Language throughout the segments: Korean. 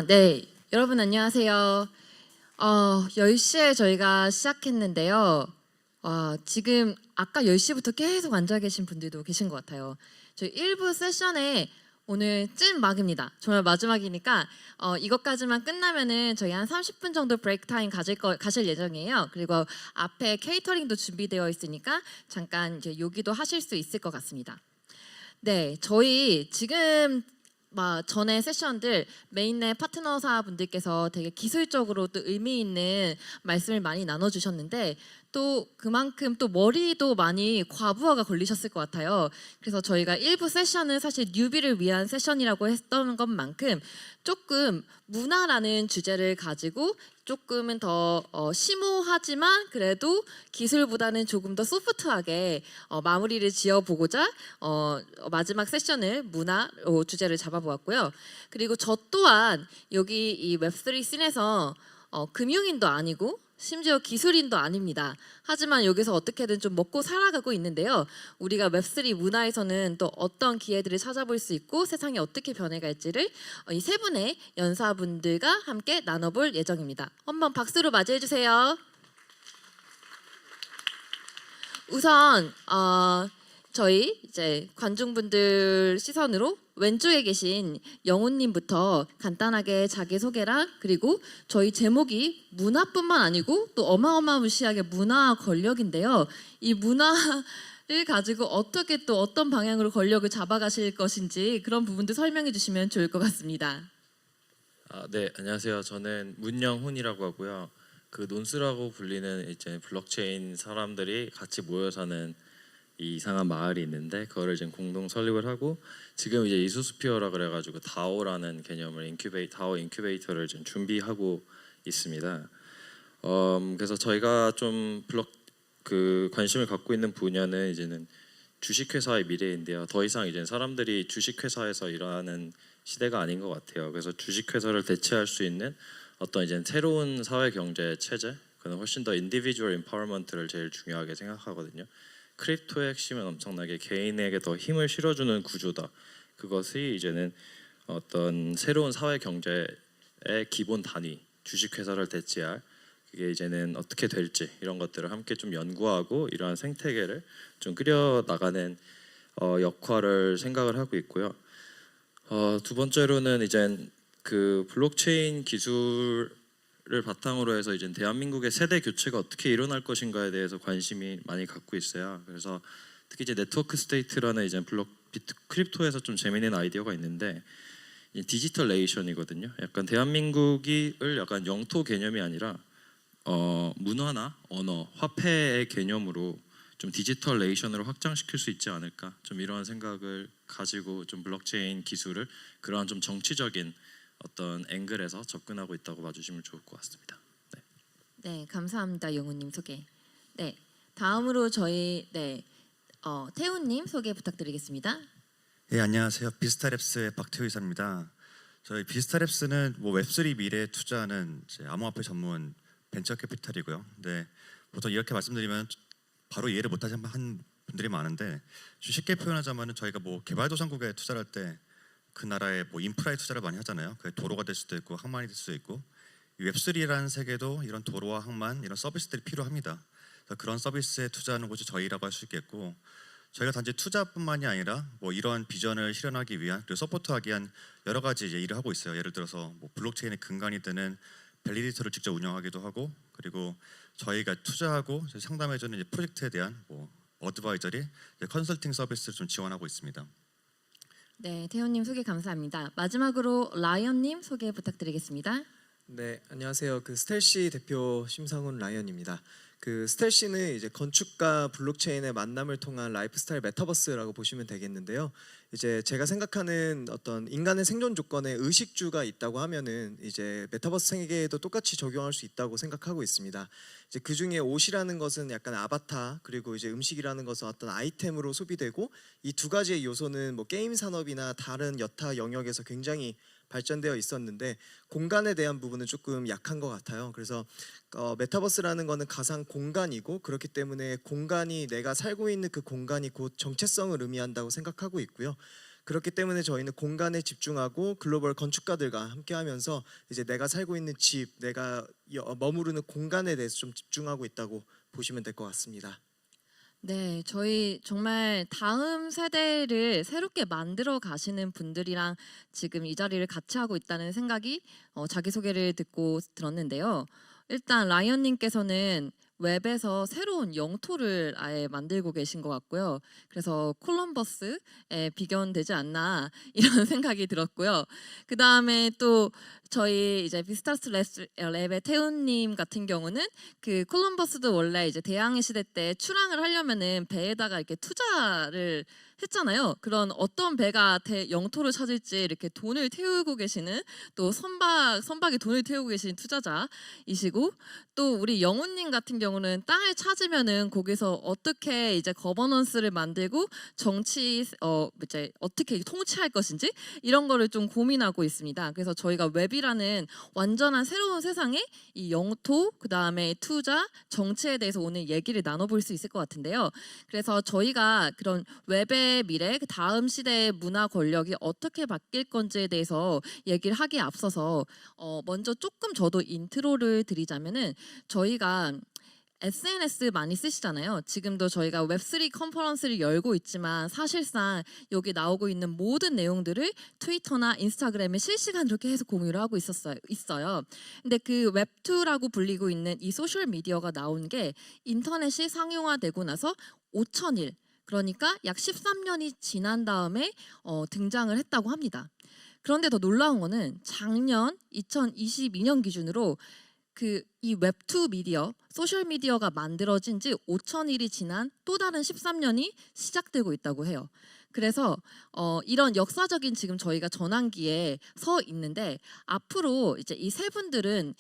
네. 여러분 안녕하세요. 10시에 저희가 시작했는데요. 지금 아까 10시부터 계속 앉아 계신 분들도 계신 것 같아요. 저희 1부 세션에 오늘 찐막입니다. 정말 마지막이니까 이것까지만 끝나면은 저희 한 30분 정도 브레이크 타임 가실 예정이에요. 그리고 앞에 케이터링도 준비되어 있으니까 잠깐 이제 요기도 하실 수 있을 것 같습니다. 네, 저희 지금 전에 세션들 메인의 파트너사 분들께서 되게 기술적으로 또 의미 있는 말씀을 많이 나눠주셨는데 또 그만큼 또 머리도 많이 과부하가 걸리셨을 것 같아요. 그래서 저희가 1부 세션은 사실 뉴비를 위한 세션이라고 했던 것만큼 조금 문화라는 주제를 가지고 조금은 더 심오하지만 그래도 기술보다는 조금 더 소프트하게 마무리를 지어보고자 마지막 세션을 문화로 주제를 잡아보았고요. 그리고 저 또한 여기 이 웹3 씬에서 금융인도 아니고 심지어 기술인도 아닙니다. 하지만 여기서 어떻게든 좀 먹고 살아가고 있는데요. 우리가 웹3 문화에서는 또 어떤 기회들을 찾아볼 수 있고 세상이 어떻게 변해갈지를 이 세 분의 연사분들과 함께 나눠볼 예정입니다. 한번 박수로 맞이해 주세요. 우선 저희 이제 관중분들 시선으로 왼쪽에 계신 영훈님부터 간단하게 자기소개랑 그리고 저희 제목이 문화뿐만 아니고 또 어마어마무시하게 문화 권력인데요. 이 문화를 가지고 어떻게 또 어떤 방향으로 권력을 잡아가실 것인지 그런 부분도 설명해 주시면 좋을 것 같습니다. 네, 안녕하세요. 저는 문영훈이라고 하고요. 그 논스라고 불리는 이제 블록체인 사람들이 같이 모여 사는 이 이상한 마을이 있는데 그거를 지금 공동 설립을 하고 지금 이제 이소스피어라 그래가지고 다오라는 개념을 다오 인큐베이터를 지금 준비하고 있습니다. 그래서 저희가 좀 관심을 갖고 있는 분야는 이제는 주식회사의 미래인데요. 더 이상 이제 사람들이 주식회사에서 일하는 시대가 아닌 것 같아요. 그래서 주식회사를 대체할 수 있는 어떤 이제 새로운 사회 경제 체제, 그는 훨씬 더 인디비주얼 임파워먼트를 제일 중요하게 생각하거든요. 크립토의 핵심은 엄청나게 개인에게 더 힘을 실어주는 구조다. 그것이 이제는 어떤 새로운 사회 경제의 기본 단위, 주식회사를 대체할 그게 이제는 어떻게 될지 이런 것들을 함께 좀 연구하고 이러한 생태계를 좀 그려 나가는 역할을 생각을 하고 있고요. 두 번째로는 이제 그 블록체인 기술을 바탕으로 해서 이제 대한민국의 세대 교체가 어떻게 일어날 것인가에 대해서 관심이 많이 갖고 있어요. 그래서 특히 이제 네트워크 스테이트라는 이제 크립토에서 좀 재미있는 아이디어가 있는데 디지털 레이션이거든요. 약간 대한민국을 약간 영토 개념이 아니라 문화나 언어, 화폐의 개념으로 좀 디지털 레이션으로 확장시킬 수 있지 않을까? 좀 이러한 생각을 가지고 좀 블록체인 기술을 그러한 좀 정치적인 어떤 앵글에서 접근하고 있다고 봐주시면 좋을 것 같습니다. 네, 감사합니다, 영훈님 소개. 네, 다음으로 저희 태훈님 소개 부탁드리겠습니다. 네, 안녕하세요. 비스타랩스의 박태우 이사입니다. 저희 비스타랩스는 웹3 미래에 투자하는 암호화폐 전문 벤처 캐피탈이고요. 네, 보통 이렇게 말씀드리면 바로 이해를 못하시는 분들이 많은데 쉽게 표현하자면 저희가 개발도상국에 투자를 할 때 그 나라의 인프라에 투자를 많이 하잖아요. 그게 도로가 될 수도 있고 항만이 될 수도 있고 웹3라는 세계도 이런 도로와 항만 이런 서비스들이 필요합니다. 그래서 그런 서비스에 투자하는 곳이 저희라고 할 수 있겠고 저희가 단지 투자뿐만이 아니라 이런 비전을 실현하기 위한 그리고 서포트하기 위한 여러 가지 일을 하고 있어요. 예를 들어서 블록체인의 근간이 되는 밸리데이터를 직접 운영하기도 하고 그리고 저희가 투자하고 상담해주는 프로젝트에 대한 어드바이저리, 컨설팅 서비스를 좀 지원하고 있습니다. 네, 태훈님 소개 감사합니다. 마지막으로 라이언님 소개 부탁드리겠습니다. 네, 안녕하세요. 그 스텔시 대표 심상훈 라이언입니다. 그 스텔시는 이제 건축과 블록체인의 만남을 통한 라이프스타일 메타버스라고 보시면 되겠는데요. 이제 제가 생각하는 어떤 인간의 생존 조건에 의식주가 있다고 하면은 이제 메타버스 세계에도 똑같이 적용할 수 있다고 생각하고 있습니다. 이제 그 중에 옷이라는 것은 약간 아바타 그리고 이제 음식이라는 것은 어떤 아이템으로 소비되고 이 두 가지의 요소는 게임 산업이나 다른 여타 영역에서 굉장히 발전되어 있었는데 공간에 대한 부분은 조금 약한 것 같아요. 그래서 메타버스라는 거는 가상 공간이고 그렇기 때문에 공간이 내가 살고 있는 그 공간이 곧 정체성을 의미한다고 생각하고 있고요. 그렇기 때문에 저희는 공간에 집중하고 글로벌 건축가들과 함께하면서 이제 내가 살고 있는 집, 내가 머무르는 공간에 대해서 좀 집중하고 있다고 보시면 될 것 같습니다. 네, 저희 정말 다음 세대를 새롭게 만들어 가시는 분들이랑 지금 이 자리를 같이 하고 있다는 생각이 자기소개를 듣고 들었는데요. 일단 라이언님께서는 웹에서 새로운 영토를 아예 만들고 계신 것 같고요. 그래서 콜럼버스에 비견되지 않나 이런 생각이 들었고요. 그 다음에 또 저희 이제 비스타스 랩의 태훈님 같은 경우는 그 콜럼버스도 원래 이제 대항해 시대 때 출항을 하려면은 배에다가 이렇게 투자를 했잖아요. 그런 어떤 배가 영토를 찾을지 이렇게 돈을 태우고 계시는 또 선박에 돈을 태우고 계신 투자자이시고 또 우리 영훈님 같은 경우는 땅을 찾으면은 거기서 어떻게 이제 거버넌스를 만들고 정치 이제 어떻게 통치할 것인지 이런 거를 좀 고민하고 있습니다. 그래서 저희가 웹이라는 완전한 새로운 세상에 이 영토 그다음에 투자 정치에 대해서 오늘 얘기를 나눠볼 수 있을 것 같은데요. 그래서 저희가 그런 웹의 미래 그 다음 시대의 문화 권력이 어떻게 바뀔 건지에 대해서 얘기를 하기에 앞서서 먼저 조금 저도 인트로를 드리자면은 저희가 SNS 많이 쓰시잖아요. 지금도 저희가 웹3 컨퍼런스를 열고 있지만 사실상 여기 나오고 있는 모든 내용들을 트위터나 인스타그램에 실시간으로 계속 공유를 하고 있어요. 근데 그 웹2라고 불리고 있는 이 소셜 미디어가 나온 게 인터넷이 상용화되고 나서 5,000일 그러니까 약 13년이 지난 다음에 등장을 했다고 합니다. 그런데 더 놀라운 거는 작년 2022년 기준으로 그 이 웹2 미디어, 소셜 미디어가 만들어진 지 5,000일이 지난 또 다른 13년이 시작되고 있다고 해요. 그래서 이런 역사적인 지금 저희가 전환기에 서 있는데 앞으로 이제 이 세 분들은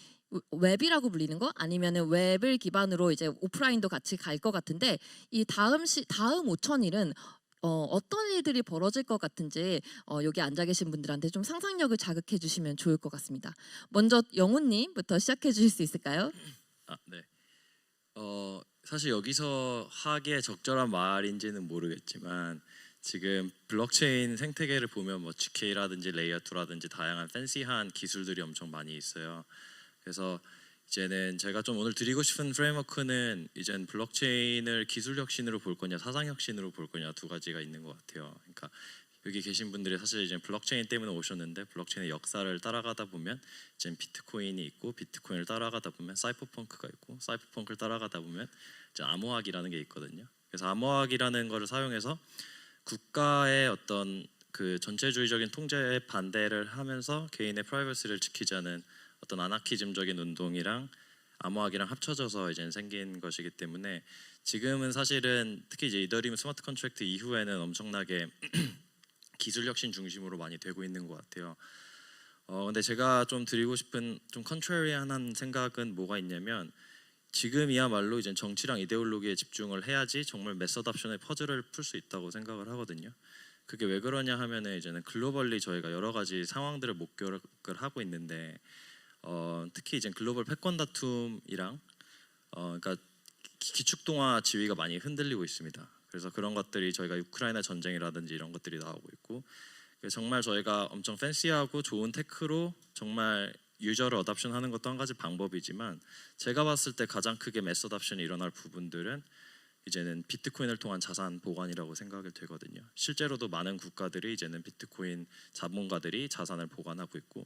웹이라고 불리는 거 아니면은 웹을 기반으로 이제 오프라인도 같이 갈 것 같은데 이 다음 5,000일은 어떤 일들이 벌어질 것 같은지 여기 앉아 계신 분들한테 좀 상상력을 자극해 주시면 좋을 것 같습니다. 먼저 영훈님부터 시작해 주실 수 있을까요? 네. 사실 여기서 하기에 적절한 말인지는 모르겠지만 지금 블록체인 생태계를 보면 뭐 GK라든지 레이어2라든지 다양한 팬시한 기술들이 엄청 많이 있어요. 그래서 이제는 제가 좀 오늘 드리고 싶은 프레임워크는 이젠 블록체인을 기술 혁신으로 볼 거냐 사상 혁신으로 볼 거냐 두 가지가 있는 것 같아요. 그러니까 여기 계신 분들이 사실 이제 블록체인 때문에 오셨는데 블록체인의 역사를 따라가다 보면 이제 비트코인이 있고 비트코인을 따라가다 보면 사이퍼펑크가 있고 사이퍼펑크를 따라가다 보면 이제 암호학이라는 게 있거든요. 그래서 암호학이라는 거를 사용해서 국가의 어떤 그 전체주의적인 통제에 반대를 하면서 개인의 프라이버시를 지키자는 어떤 아나키즘적인 운동이랑 암호학이랑 합쳐져서 이제 생긴 것이기 때문에 지금은 사실은 특히 이제 이더리움 스마트 컨트랙트 이후에는 엄청나게 기술 혁신 중심으로 많이 되고 있는 것 같아요. 근데 제가 좀 드리고 싶은 좀 컨트레리한 생각은 뭐가 있냐면 지금이야말로 이제 정치랑 이데올로기에 집중을 해야지 정말 매스 어답션의 퍼즐을 풀 수 있다고 생각을 하거든요. 그게 왜 그러냐 하면은 이제는 글로벌리 저희가 여러 가지 상황들을 목격을 하고 있는데 특히 이제 글로벌 패권 다툼이랑 그러니까 기축동화 지위가 많이 흔들리고 있습니다. 그래서 그런 것들이 저희가 우크라이나 전쟁이라든지 이런 것들이 나오고 있고 정말 저희가 엄청 팬시하고 좋은 테크로 정말 유저를 어답션하는 것도 한 가지 방법이지만 제가 봤을 때 가장 크게 매스 어답션이 일어날 부분들은 이제는 비트코인을 통한 자산 보관이라고 생각이 되거든요. 실제로도 많은 국가들이 이제는 비트코인 자본가들이 자산을 보관하고 있고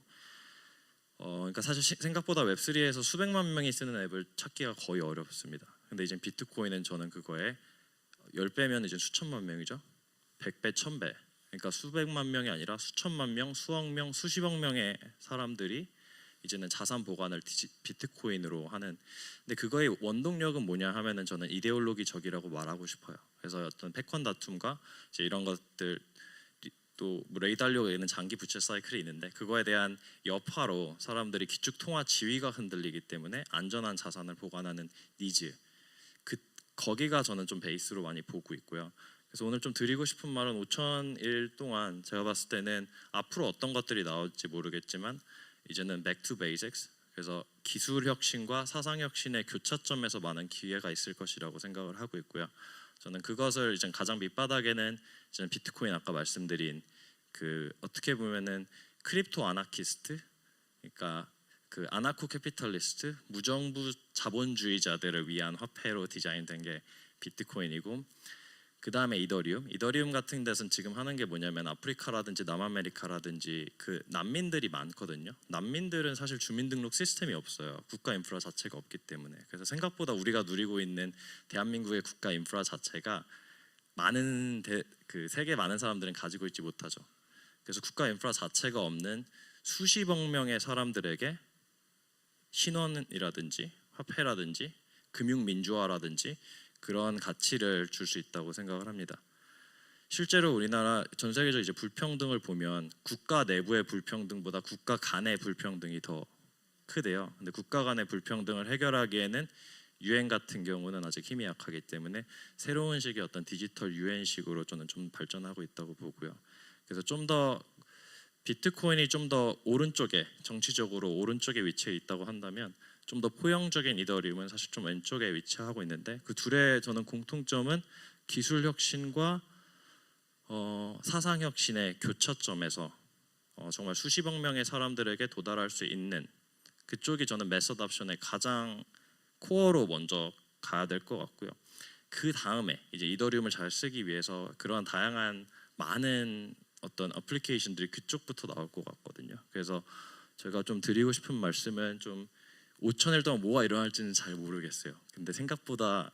그러니까 사실 생각보다 웹3에서 수백만 명이 쓰는 앱을 찾기가 거의 어렵습니다. 근데 이제 비트코인은 저는 그거에 10배면 이제 수천만 명이죠. 100배, 1000배. 그러니까 수백만 명이 아니라 수천만 명, 수억 명, 수십억 명의 사람들이 이제는 자산 보관을 비트코인으로 하는. 근데 그거의 원동력은 뭐냐 하면은 저는 이데올로기적이라고 말하고 싶어요. 그래서 어떤 패권 다툼과 이제 이런 것들 또 레이달료가 있는 장기 부채 사이클이 있는데 그거에 대한 여파로 사람들이 기축 통화 지위가 흔들리기 때문에 안전한 자산을 보관하는 니즈 거기가 저는 좀 베이스로 많이 보고 있고요. 그래서 오늘 좀 드리고 싶은 말은 5,000일 동안 제가 봤을 때는 앞으로 어떤 것들이 나올지 모르겠지만 이제는 back to basics 그래서 기술 혁신과 사상 혁신의 교차점에서 많은 기회가 있을 것이라고 생각을 하고 있고요. 저는 그것을 이제 가장 밑바닥에는 이제 비트코인 아까 말씀드린 그 어떻게 보면은 크립토 아나키스트, 그러니까 그 아나코 캐피탈리스트, 무정부 자본주의자들을 위한 화폐로 디자인된 게 비트코인이고, 그 다음에 이더리움 같은 데서는 지금 하는 게 뭐냐면 아프리카라든지 남아메리카라든지 그 난민들이 많거든요. 난민들은 사실 주민등록 시스템이 없어요. 국가 인프라 자체가 없기 때문에. 그래서 생각보다 우리가 누리고 있는 대한민국의 국가 인프라 자체가 그 세계 많은 사람들은 가지고 있지 못하죠. 그래서 국가 인프라 자체가 없는 수십억 명의 사람들에게 신원이라든지 화폐라든지 금융 민주화라든지 그런 가치를 줄 수 있다고 생각을 합니다. 실제로 우리나라 전 세계적 이제 불평등을 보면 국가 내부의 불평등보다 국가 간의 불평등이 더 크대요. 근데 국가 간의 불평등을 해결하기에는 유엔 같은 경우는 아직 힘이 약하기 때문에 새로운 식의 어떤 디지털 유엔식으로 저는 좀 발전하고 있다고 보고요. 그래서 좀 더 비트코인이 좀 더 오른쪽에, 정치적으로 오른쪽에 위치해 있다고 한다면 좀 더 포용적인 이더리움은 사실 좀 왼쪽에 위치하고 있는데, 그 둘의 저는 공통점은 기술 혁신과 사상 혁신의 교차점에서 정말 수십억 명의 사람들에게 도달할 수 있는 그쪽이 저는 매스 어답션의 가장 코어로 먼저 가야 될 것 같고요. 그 다음에 이제 이더리움을 잘 쓰기 위해서 그러한 다양한 많은 어떤 어플리케이션들이 그쪽부터 나올 것 같거든요. 그래서 제가 좀 드리고 싶은 말씀은 좀 5,000일 동안 뭐가 일어날지는 잘 모르겠어요. 근데 생각보다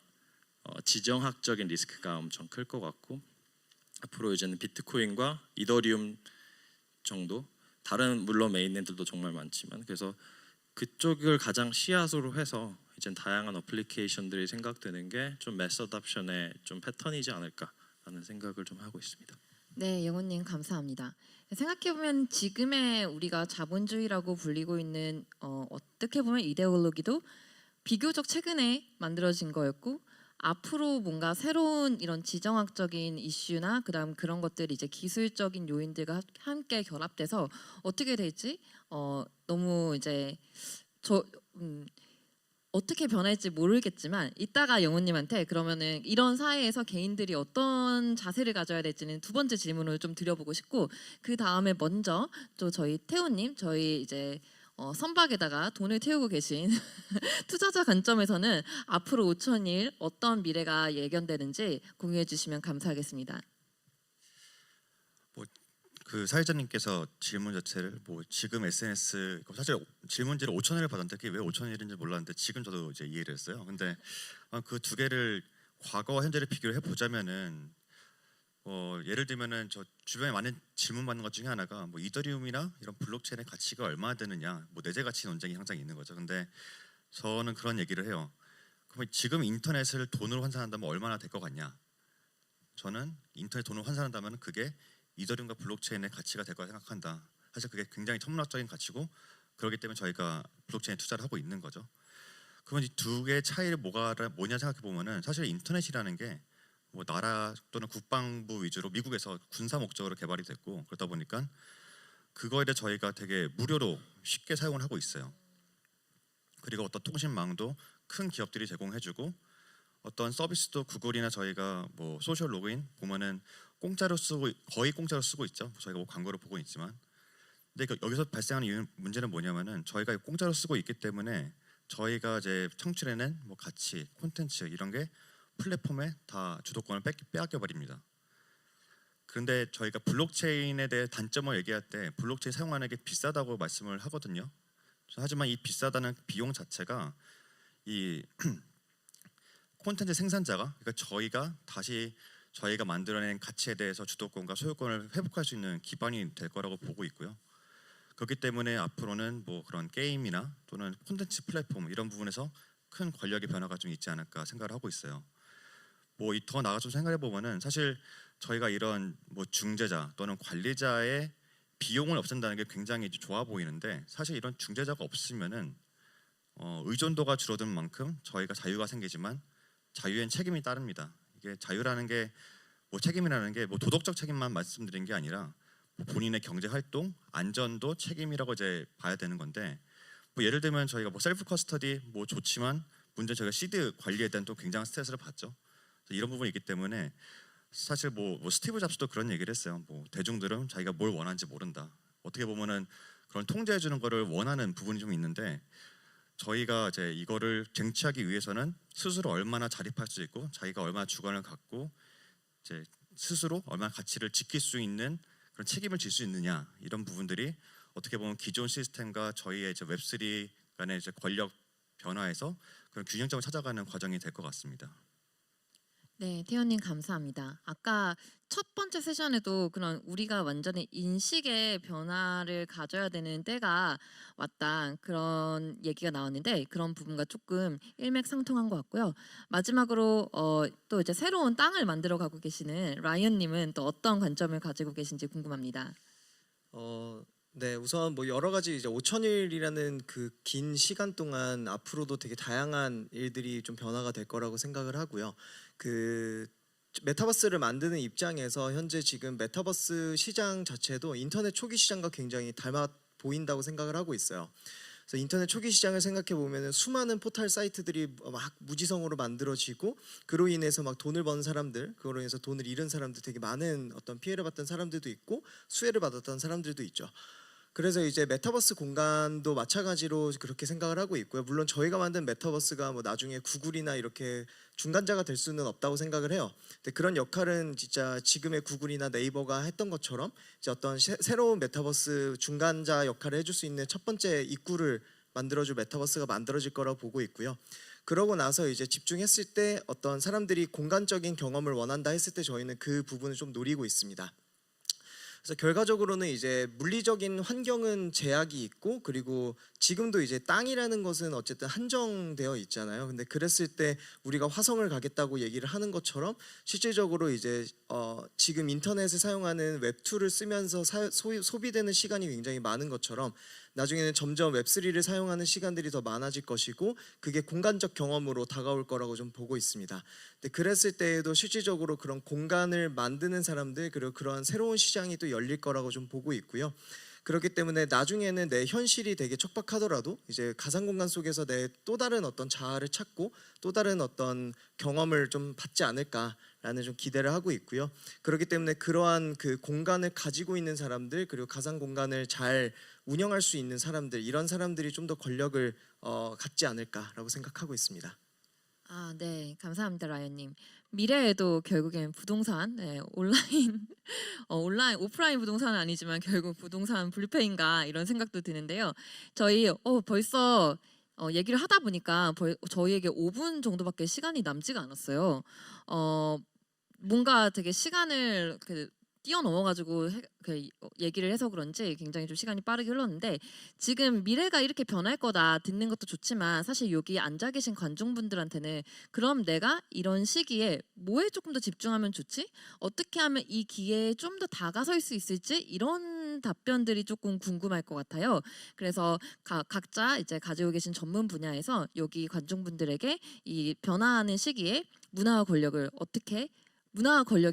지정학적인 리스크가 엄청 클 것 같고, 앞으로 이제는 비트코인과 이더리움 정도, 다른 물론 메인넷들도 정말 많지만, 그래서 그쪽을 가장 씨앗으로 해서 이제 다양한 어플리케이션들이 생각되는 게 좀 매스 어답션의 좀 패턴이지 않을까라는 생각을 좀 하고 있습니다. 네, 영훈님 감사합니다. 생각해보면 지금의 우리가 자본주의라고 불리고 있는 어떻게 보면 이데올로기도 비교적 최근에 만들어진 거였고, 앞으로 뭔가 새로운 이런 지정학적인 이슈나 그다음 그런 것들이 이제 기술적인 요인들과 함께 결합돼서 어떻게 될지 너무 이제 저 어떻게 변할지 모르겠지만, 이따가 영훈님한테 그러면은 이런 사회에서 개인들이 어떤 자세를 가져야 될지는 두 번째 질문을 좀 드려보고 싶고, 그 다음에 먼저 또 저희 태호님, 저희 이제 선박에다가 돈을 태우고 계신 투자자 관점에서는 앞으로 5,000일 어떤 미래가 예견되는지 공유해 주시면 감사하겠습니다. 그 사회자님께서 질문 자체를 뭐 지금 SNS 사실 질문지를 5,000일을 받았는데 그게 왜 5,000일인지 몰랐는데 지금 저도 이제 이해를 했어요. 근데 그 두 개를 과거와 현재를 비교를 해보자면은 예를 들면은 저 주변에 많은 질문 받는 것 중에 하나가 뭐 이더리움이나 이런 블록체인의 가치가 얼마나 되느냐, 뭐 내재 가치 논쟁이 항상 있는 거죠. 근데 저는 그런 얘기를 해요. 그럼 지금 인터넷을 돈으로 환산한다면 얼마나 될 것 같냐? 저는 인터넷 돈으로 환산한다면 그게 이더리움과 블록체인의 가치가 될 거라 생각한다. 사실 그게 굉장히 천문학적인 가치고, 그렇기 때문에 저희가 블록체인에 투자를 하고 있는 거죠. 그러면 이 두 개의 차이를 뭐냐 생각해 보면은, 사실 인터넷이라는 게 뭐 나라 또는 국방부 위주로 미국에서 군사 목적으로 개발이 됐고, 그러다 보니까 그거에 대해 저희가 되게 무료로 쉽게 사용을 하고 있어요. 그리고 어떤 통신망도 큰 기업들이 제공해주고, 어떤 서비스도 구글이나 저희가 뭐 소셜 로그인 보면은 공짜로 쓰고, 거의 공짜로 쓰고 있죠. 저희가 뭐 광고를 보고 있지만, 근데 여기서 발생하는 문제는 뭐냐면은 저희가 공짜로 쓰고 있기 때문에 저희가 이제 창출해낸 뭐 가치, 콘텐츠 이런 게 플랫폼에 다 주도권을 빼앗겨 버립니다. 그런데 저희가 블록체인에 대해 단점을 얘기할 때 블록체인 사용하는 게 비싸다고 말씀을 하거든요. 하지만 이 비싸다는 비용 자체가 이 콘텐츠 생산자가, 그러니까 저희가 다시 저희가 만들어낸 가치에 대해서 주도권과 소유권을 회복할 수 있는 기반이 될 거라고 보고 있고요. 그렇기 때문에 앞으로는 뭐 그런 게임이나 또는 콘텐츠 플랫폼 이런 부분에서 큰 권력의 변화가 좀 있지 않을까 생각을 하고 있어요. 뭐 더 나아가 좀 생각해 보면은 사실 저희가 이런 뭐 중재자 또는 관리자의 비용을 없앤다는 게 굉장히 좋아 보이는데, 사실 이런 중재자가 없으면은 의존도가 줄어든 만큼 저희가 자유가 생기지만 자유엔 책임이 따릅니다. 이게 자유라는 게 뭐 책임이라는 게 뭐 도덕적 책임만 말씀드린 게 아니라 뭐 본인의 경제 활동, 안전도 책임이라고 이제 봐야 되는 건데, 뭐 예를 들면 저희가 뭐 셀프 커스터디 뭐 좋지만 문제는 저희가 시드 관리에 대한 또 굉장한 스트레스를 받죠. 이런 부분이 있기 때문에 사실 뭐 스티브 잡스도 그런 얘기를 했어요. 뭐 대중들은 자기가 뭘 원하는지 모른다. 어떻게 보면은 그런 통제해 주는 거를 원하는 부분이 좀 있는데 저희가 이제 이거를 쟁취하기 위해서는 스스로 얼마나 자립할 수 있고 자기가 얼마나 주관을 갖고 이제 스스로 얼마나 가치를 지킬 수 있는 그런 책임을 질 수 있느냐 이런 부분들이 어떻게 보면 기존 시스템과 저희의 이제 웹3 간의 이제 권력 변화에서 그런 균형점을 찾아가는 과정이 될 것 같습니다. 네, 태연님 감사합니다. 아까 첫 번째 세션에도 그런 우리가 완전히 인식의 변화를 가져야 되는 때가 왔다 그런 얘기가 나왔는데 그런 부분과 조금 일맥상통한 것 같고요. 마지막으로 또 이제 새로운 땅을 만들어 가고 계시는 라이언님은 또 어떤 관점을 가지고 계신지 궁금합니다. 네, 우선 뭐 여러 가지 이제 5,000일이라는 그 긴 시간 동안 앞으로도 되게 다양한 일들이 좀 변화가 될 거라고 생각을 하고요. 그 메타버스를 만드는 입장에서 현재 지금 메타버스 시장 자체도 인터넷 초기 시장과 굉장히 닮아 보인다고 생각을 하고 있어요. 그래서 인터넷 초기 시장을 생각해 보면은 수많은 포털 사이트들이 막 무지성으로 만들어지고 그로 인해서 막 돈을 버는 사람들, 그로 인해서 돈을 잃은 사람들, 되게 많은 어떤 피해를 봤던 사람들도 있고 수혜를 받았던 사람들도 있죠. 그래서 이제 메타버스 공간도 마찬가지로 그렇게 생각을 하고 있고요. 물론 저희가 만든 메타버스가 뭐 나중에 구글이나 이렇게 중간자가 될 수는 없다고 생각을 해요. 근데 그런 역할은 진짜 지금의 구글이나 네이버가 했던 것처럼 이제 어떤 새로운 메타버스 중간자 역할을 해줄 수 있는 첫 번째 입구를 만들어줄 메타버스가 만들어질 거라고 보고 있고요. 그러고 나서 이제 집중했을 때 어떤 사람들이 공간적인 경험을 원한다 했을 때 저희는 그 부분을 좀 노리고 있습니다. 그래서 결과적으로는 이제 물리적인 환경은 제약이 있고 그리고 지금도 이제 땅이라는 것은 어쨌든 한정되어 있잖아요. 근데 그랬을 때 우리가 화성을 가겠다고 얘기를 하는 것처럼 실질적으로 이제 지금 인터넷을 사용하는 웹2를 쓰면서 소비되는 시간이 굉장히 많은 것처럼 나중에는 점점 웹3를 사용하는 시간들이 더 많아질 것이고 그게 공간적 경험으로 다가올 거라고 좀 보고 있습니다. 근데 그랬을 때에도 실질적으로 그런 공간을 만드는 사람들 그리고 그런 새로운 시장이 또 열릴 거라고 좀 보고 있고요. 그렇기 때문에 나중에는 내 현실이 되게 척박하더라도 이제 가상 공간 속에서 내 또 다른 어떤 자아를 찾고 또 다른 어떤 경험을 좀 받지 않을까라는 좀 기대를 하고 있고요. 그렇기 때문에 그러한 그 공간을 가지고 있는 사람들 그리고 가상 공간을 잘 운영할 수 있는 사람들 이런 사람들이 좀 더 권력을 갖지 않을까라고 생각하고 있습니다. 아, 네, 감사합니다, 라이언님. 미래에도 결국엔 부동산, 네, 온라인, 온라인, 오프라인 부동산은 아니지만 결국 부동산 불패인가 이런 생각도 드는데요. 저희 벌써 얘기를 하다 보니까 저희에게 5분 정도밖에 시간이 남지가 않았어요. 뭔가 되게 시간을 뛰어넘어가지고 얘기를 해서 그런지 굉장히 좀 시간이 빠르게 흘렀는데 지금 미래가 이렇게 변할 거다 듣는 것도 좋지만 사실 여기 앉아 계신 관중분들한테는 그럼 내가 이런 시기에 뭐에 조금 더 집중하면 좋지? 어떻게 하면 이 기회에 좀 더 다가설 수 있을지 이런 답변들이 조금 궁금할 것 같아요. 그래서 각자 이제 가지고 계신 전문 분야에서 여기 관중분들에게 이 변화하는 시기에 문화와 권력이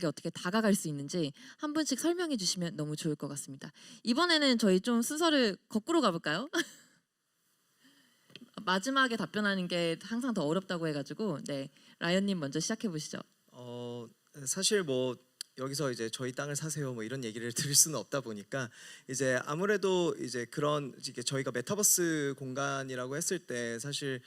어떻게 다가갈 수 있는지 한 분씩 설명해 주시면 너무 좋을 것 같습니다. 이번에는 저희 좀 순서를 거꾸로 가볼까요? 마지막에 답변하는 게 항상 더 어렵다고 해가지고 네, 라이언님 먼저 시작해 보시죠. 사실 뭐 여기서 이제 저희 땅을 사세요 뭐 이런 얘기를 드릴 수는 없다 보니까 이제 아무래도 이제 그런 이게 저희가 메타버스 공간이라고 했을 때 사실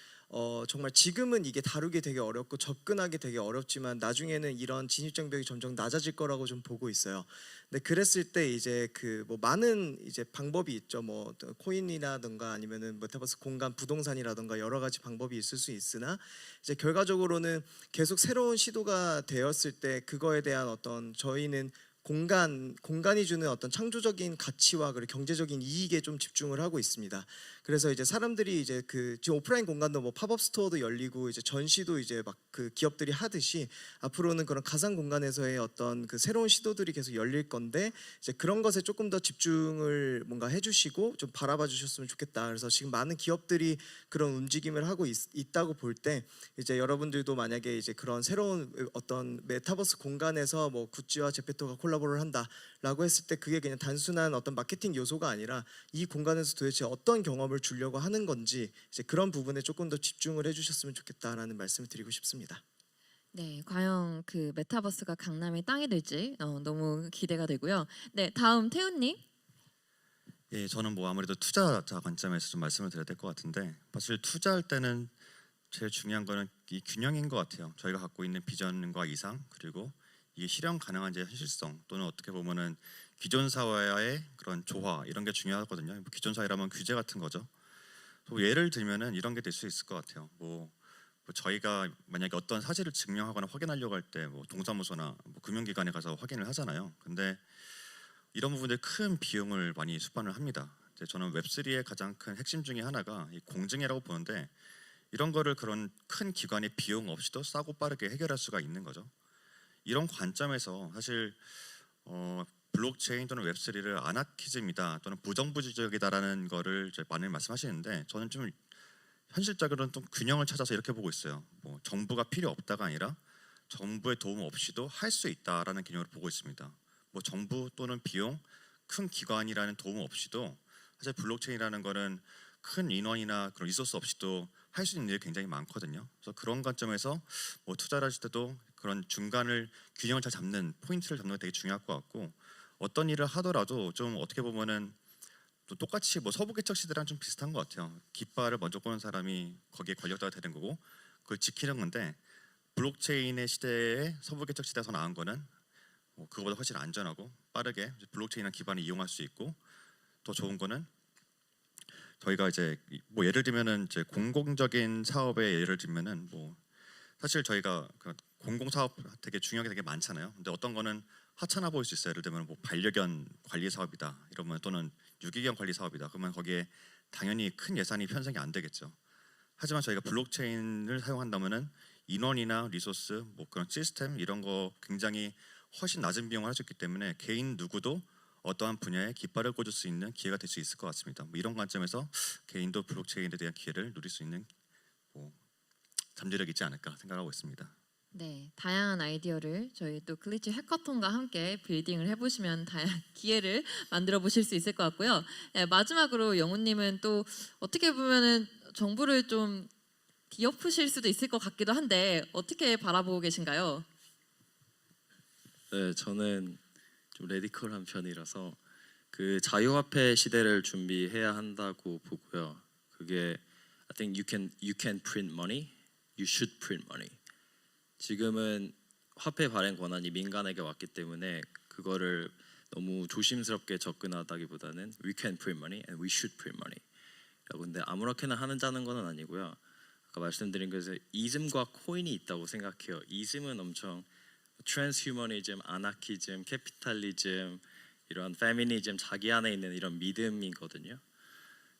정말 지금은 이게 다루기 되게 어렵고 접근하기 되게 어렵지만 나중에는 이런 진입장벽이 점점 낮아질 거라고 좀 보고 있어요. 근데 그랬을 때 이제 그 뭐 많은 이제 방법이 있죠. 뭐 코인이라든가 아니면은 메타버스 공간 부동산이라든가 여러 가지 방법이 있을 수 있으나 이제 결과적으로는 계속 새로운 시도가 되었을 때 그거에 대한 어떤 저희는 공간이 주는 어떤 창조적인 가치와 그리고 경제적인 이익에 좀 집중을 하고 있습니다. 그래서 이제 사람들이 이제 그 지금 오프라인 공간도 뭐 팝업 스토어도 열리고 이제 전시도 이제 막 그 기업들이 하듯이 앞으로는 그런 가상 공간에서의 어떤 그 새로운 시도들이 계속 열릴 건데 이제 그런 것에 조금 더 집중을 뭔가 해주시고 좀 바라봐 주셨으면 좋겠다. 그래서 지금 많은 기업들이 그런 움직임을 하고 있다고 볼 때 이제 여러분들도 만약에 이제 그런 새로운 어떤 메타버스 공간에서 뭐 구찌와 제페토가 콜라보를 한다라고 했을 때 그게 그냥 단순한 어떤 마케팅 요소가 아니라 이 공간에서 도대체 어떤 경험을 주려고 하는 건지 이제 그런 부분에 조금 더 집중을 해주셨으면 좋겠다라는 말씀을 드리고 싶습니다. 네, 과연 그 메타버스가 강남의 땅이 될지 너무 기대가 되고요. 네, 다음 태훈님. 예, 저는 뭐 아무래도 투자자 관점에서 좀 말씀을 드려야 될 것 같은데 사실 투자할 때는 제일 중요한 거는 이 균형인 것 같아요. 저희가 갖고 있는 비전과 이상 그리고 이게 실현 가능한지 현실성 또는 어떻게 보면은 기존 사회와의 그런 조화 이런 게 중요하거든요. 뭐 기존 사회라면 규제 같은 거죠. 뭐 예를 들면은 이런 게 될 수 있을 것 같아요. 뭐 저희가 만약에 어떤 사실을 증명하거나 확인하려고 할 때 뭐 동사무소나 뭐 금융기관에 가서 확인을 하잖아요. 근데 이런 부분들 큰 비용을 많이 수반을 합니다. 이제 저는 웹3의 가장 큰 핵심 중에 하나가 이 공증이라고 보는데 이런 거를 그런 큰 기관의 비용 없이도 싸고 빠르게 해결할 수가 있는 거죠. 이런 관점에서 사실 블록체인 또는 웹3를 아나키즘이다 또는 부정부지적이다라는 거를 이제 많이 말씀하시는데 저는 좀 현실적으로는 좀 균형을 찾아서 이렇게 보고 있어요. 뭐 정부가 필요 없다가 아니라 정부의 도움 없이도 할 수 있다라는 개념으로 보고 있습니다. 뭐 정부 또는 비용, 큰 기관이라는 도움 없이도 사실 블록체인이라는 거는 큰 인원이나 그런 리소스 없이도 할 수 있는 일이 굉장히 많거든요. 그래서 그런 관점에서 뭐 투자를 하실 때도 그런 중간을 균형을 잘 잡는 포인트를 잡는 게 되게 중요할 것 같고 어떤 일을 하더라도 좀 어떻게 보면은 또 똑같이 뭐 서부 개척 시대랑 좀 비슷한 것 같아요. 깃발을 먼저 꼬는 사람이 거기에 권력자가 되는 거고 그걸 지키는 건데 블록체인의 시대에 서부 개척 시대에서 더 나은 거는 뭐 그거보다 훨씬 안전하고 빠르게 블록체인이라는 기반을 이용할 수 있고 더 좋은 거는 저희가 이제 뭐 예를 들면은 이제 공공적인 사업의 예를 들면은 뭐 사실 저희가 그 공공 사업 되게 중요한 게 되게 많잖아요. 근데 어떤 거는 하찮아 보일 수 있어요. 예를 들면 뭐 반려견 관리 사업이다 이러면 또는 유기견 관리 사업이다. 그러면 거기에 당연히 큰 예산이 편성이 안 되겠죠. 하지만 저희가 블록체인을 사용한다면은 인원이나 리소스, 뭐 그런 시스템 이런 거 굉장히 훨씬 낮은 비용을 할 수 있기 때문에 개인 누구도 어떠한 분야에 깃발을 꽂을 수 있는 기회가 될 수 있을 것 같습니다. 뭐 이런 관점에서 개인도 블록체인에 대한 기회를 누릴 수 있는 뭐 잠재력이 있지 않을까 생각하고 있습니다. 네, 다양한 아이디어를 저희 또 글리치 해커톤과 함께 빌딩을 해보시면 다양한 기회를 만들어 보실 수 있을 것 같고요. 네, 마지막으로 영훈님은 또 어떻게 보면은 정부를 좀 뒤엎으실 수도 있을 것 같기도 한데 어떻게 바라보고 계신가요? 네, 저는 좀 레디컬한 편이라서 그 자유화폐 시대를 준비해야 한다고 보고요. 그게 I think you can print money, you should print money. 지금은 화폐 발행 권한이 민간에게 왔기 때문에 그거를 너무 조심스럽게 접근하다기보다는 we can print money and we should print money. 라고 근데 아무렇게나 하자는 건 아니고요. 아까 말씀드린 것에 이즘과 코인이 있다고 생각해요. 이즘은 엄청 트랜스휴머니즘, 아나키즘, 캐피탈리즘, 이런 페미니즘 자기 안에 있는 이런 믿음이거든요.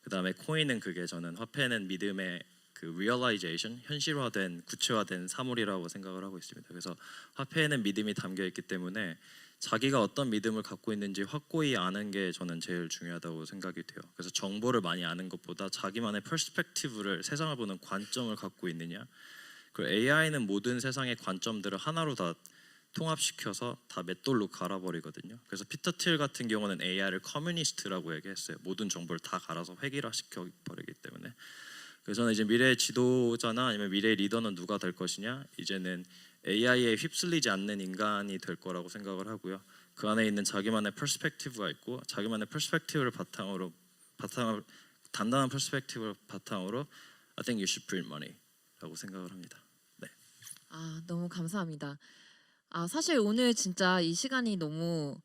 그다음에 코인은 그게 저는 화폐는 믿음의 그 리얼라이제이션, 현실화된 구체화된 사물이라고 생각을 하고 있습니다. 그래서 화폐에는 믿음이 담겨 있기 때문에 자기가 어떤 믿음을 갖고 있는지 확고히 아는 게 저는 제일 중요하다고 생각이 돼요. 그래서 정보를 많이 아는 것보다 자기만의 퍼스펙티브를 세상을 보는 관점을 갖고 있느냐. 그리고 AI는 모든 세상의 관점들을 하나로 다 통합시켜서 다 맷돌로 갈아버리거든요. 그래서 피터 틸 같은 경우는 AI를 커뮤니스트라고 얘기했어요. 모든 정보를 다 갈아서 획일화시켜 버리기 때문에. 그래서 저는 이제 미래의 지도자나 아니면 미래의 리더는 누가 될 것이냐, 이제는 AI에 휩쓸리지 않는 인간이 될 거라고 생각을 하고요. 그 안에 있는 자기만의 퍼스펙티브가 있고 자기만의 퍼스펙티브를 바탕으로 단단한 퍼스펙티브를 바탕으로 I think you should print money라고 생각을 합니다. 네. 아, 너무 감사합니다. 아, 사실 오늘 진짜 이 시간이 너무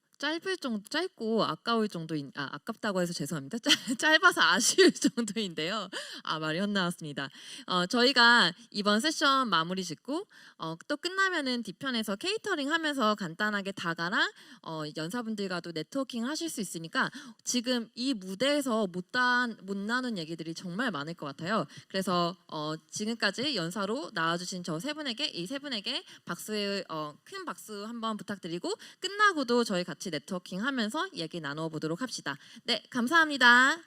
짧고 아까울 정도인 아깝다고 해서 죄송합니다. 짧아서 아쉬울 정도인데요. 아, 말이 헛나왔습니다. 저희가 이번 세션 마무리 짓고 또 끝나면은 뒤편에서 케이터링 하면서 간단하게 다가랑 연사분들과도 네트워킹 하실 수 있으니까 지금 이 무대에서 못 나눈 얘기들이 정말 많을 것 같아요. 그래서 지금까지 연사로 나와주신 저 세 분에게 이 세 분에게 큰 박수 한번 부탁드리고 끝나고도 저희 같이 네트워킹 하면서 얘기 나누어 보도록 합시다. 네, 감사합니다.